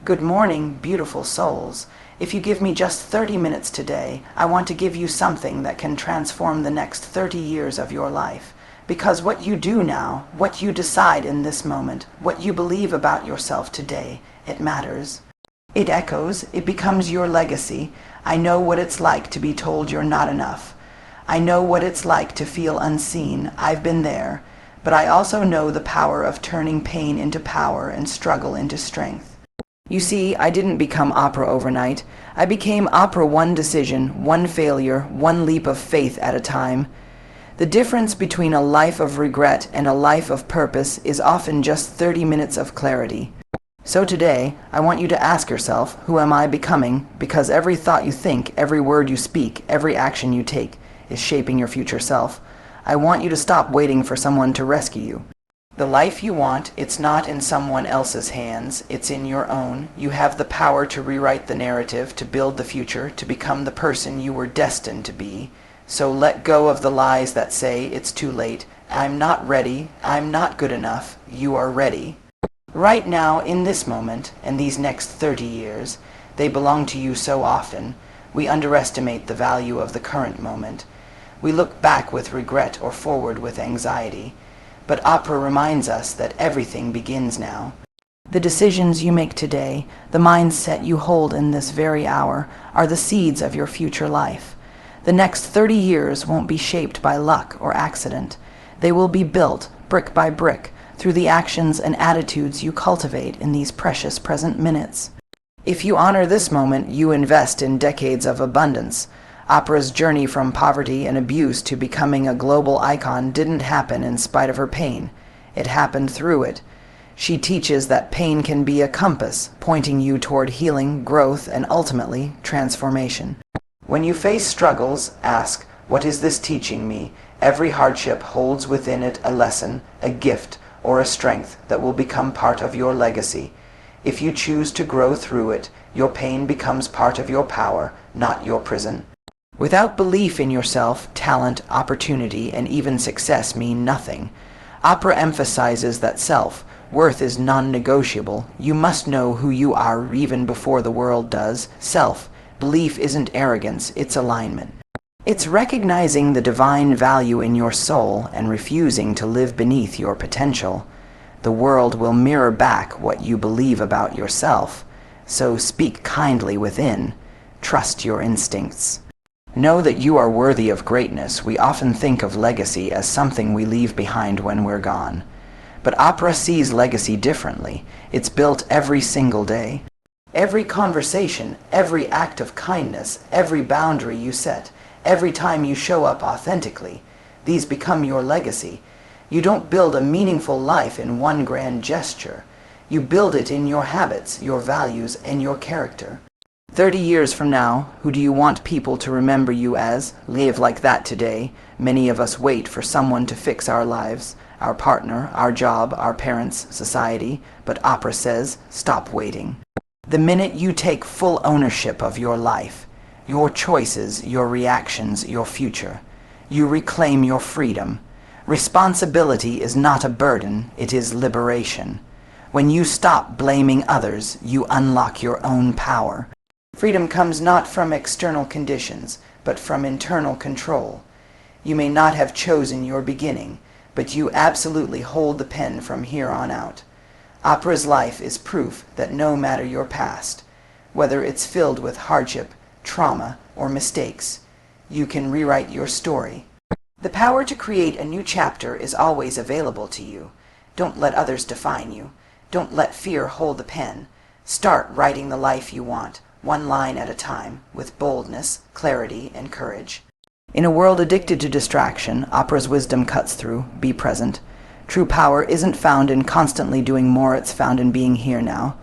Good morning, beautiful souls. If you give me just 30 minutes today, I want to give you something that can transform the next 30 years of your life. Because what you do now, what you decide in this moment, what you believe about yourself today, it matters. It echoes, it becomes your legacy. I know what it's like to be told you're not enough. I know what it's like to feel unseen. I've been there. But I also know the power of turning pain into power and struggle into strength. You see, I didn't become opera overnight. I became opera one decision, one failure, one leap of faith at a time. The difference between a life of regret and a life of purpose is often just 30 minutes of clarity. So today, I want you to ask yourself, who am I becoming? Because every thought you think, every word you speak, every action you take is shaping your future self. I want you to stop waiting for someone to rescue you. The life you want, it's not in someone else's hands, it's in your own. You have the power to rewrite the narrative, to build the future, to become the person you were destined to be. So let go of the lies that say it's too late. I'm not ready, I'm not good enough. You are ready. Right now, in this moment, and these next 30 years, they belong to you so often. We underestimate the value of the current moment. We look back with regret or forward with anxiety. But opera reminds us that everything begins now. The decisions you make today, the mindset you hold in this very hour, are the seeds of your future life. The next 30 years won't be shaped by luck or accident. They will be built, brick by brick, through the actions and attitudes you cultivate in these precious present minutes. If you honor this moment, you invest in decades of abundance. Opera's journey from poverty and abuse to becoming a global icon didn't happen in spite of her pain. It happened through it. She teaches that pain can be a compass, pointing you toward healing, growth, and ultimately, transformation. When you face struggles, ask, what is this teaching me? Every hardship holds within it a lesson, a gift, or a strength that will become part of your legacy. If you choose to grow through it, your pain becomes part of your power, not your prison. Without belief in yourself, talent, opportunity, and even success mean nothing. Opera emphasizes that self-worth is non-negotiable. You must know who you are even before the world does. Self-belief isn't arrogance, it's alignment. It's recognizing the divine value in your soul and refusing to live beneath your potential. The world will mirror back what you believe about yourself. So speak kindly within. Trust your instincts. Know that you are worthy of greatness. We often think of legacy as something we leave behind when we're gone. But opera sees legacy differently. It's built every single day. Every conversation, every act of kindness, every boundary you set, every time you show up authentically, these become your legacy. You don't build a meaningful life in one grand gesture. You build it in your habits, your values, and your character. 30 years from now, who do you want people to remember you as? Live like that today. Many of us wait for someone to fix our lives, our partner, our job, our parents, society. But opera says, stop waiting. The minute you take full ownership of your life, your choices, your reactions, your future, you reclaim your freedom. Responsibility is not a burden, it is liberation. When you stop blaming others, you unlock your own power. Freedom comes not from external conditions, but from internal control. You may not have chosen your beginning, but you absolutely hold the pen from here on out. Opera's life is proof that no matter your past, whether it's filled with hardship, trauma, or mistakes, you can rewrite your story. The power to create a new chapter is always available to you. Don't let others define you. Don't let fear hold the pen. Start writing the life you want, one line at a time, with boldness, clarity, and courage. In a world addicted to distraction, opera's wisdom cuts through. Be present. True power isn't found in constantly doing more, it's found in being here now.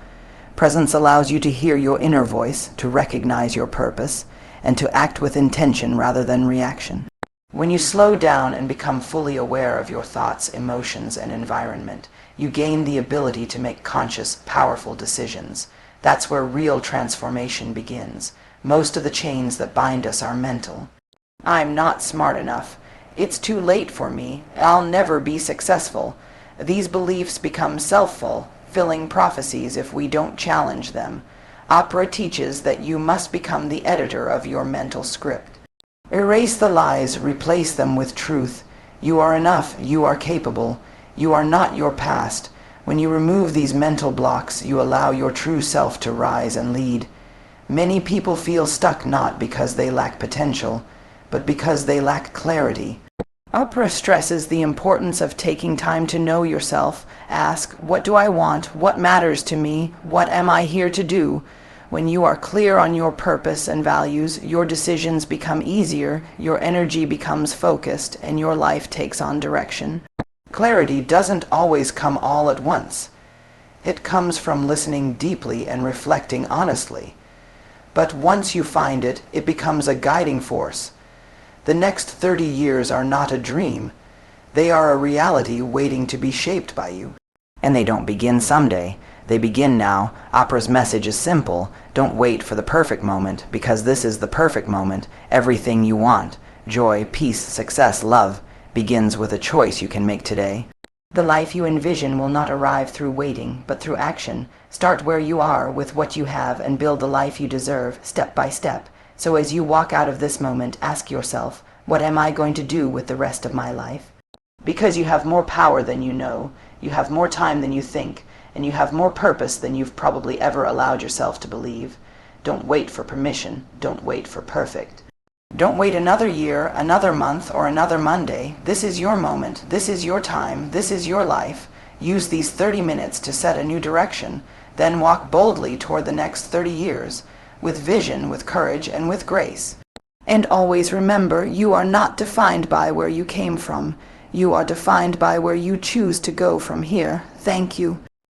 Presence allows you to hear your inner voice, to recognize your purpose, and to act with intention rather than reaction. When you slow down and become fully aware of your thoughts, emotions, and environment, you gain the ability to make conscious, powerful decisions. That's where real transformation begins. Most of the chains that bind us are mental. I'm not smart enough. It's too late for me. I'll never be successful. These beliefs become self-fulfilling self-fulfilling prophecies if we don't challenge them. Opera teaches that you must become the editor of your mental script. Erase the lies, replace them with truth. You are enough, you are capable, you are not your past. When you remove these mental blocks, you allow your true self to rise and lead. Many people feel stuck not because they lack potential, but because they lack clarity. Opera stresses the importance of taking time to know yourself. Ask, what do I want? What matters to me? What am I here to do? When you are clear on your purpose and values, your decisions become easier, your energy becomes focused, and your life takes on direction. Clarity doesn't always come all at once. It comes from listening deeply and reflecting honestly. But once you find it, it becomes a guiding force. The next 30 years are not a dream. They are a reality waiting to be shaped by you. And they don't begin someday. They begin now. Opera's message is simple. Don't wait for the perfect moment, because this is the perfect moment. Everything you want, joy, peace, success, love, begins with a choice you can make today. The life you envision will not arrive through waiting, but through action. Start where you are with what you have and build the life you deserve, step by step. So as you walk out of this moment, ask yourself, what am I going to do with the rest of my life? Because you have more power than you know, you have more time than you think, and you have more purpose than you've probably ever allowed yourself to believe. Don't wait for permission. Don't wait for perfect. Don't wait another year, another month, or another Monday. This is your moment. This is your time. This is your life. Use these 30 minutes to set a new direction. Then walk boldly toward the next 30 years, with vision, with courage, and with grace. And always remember, you are not defined by where you came from. You are defined by where you choose to go from here. Thank you.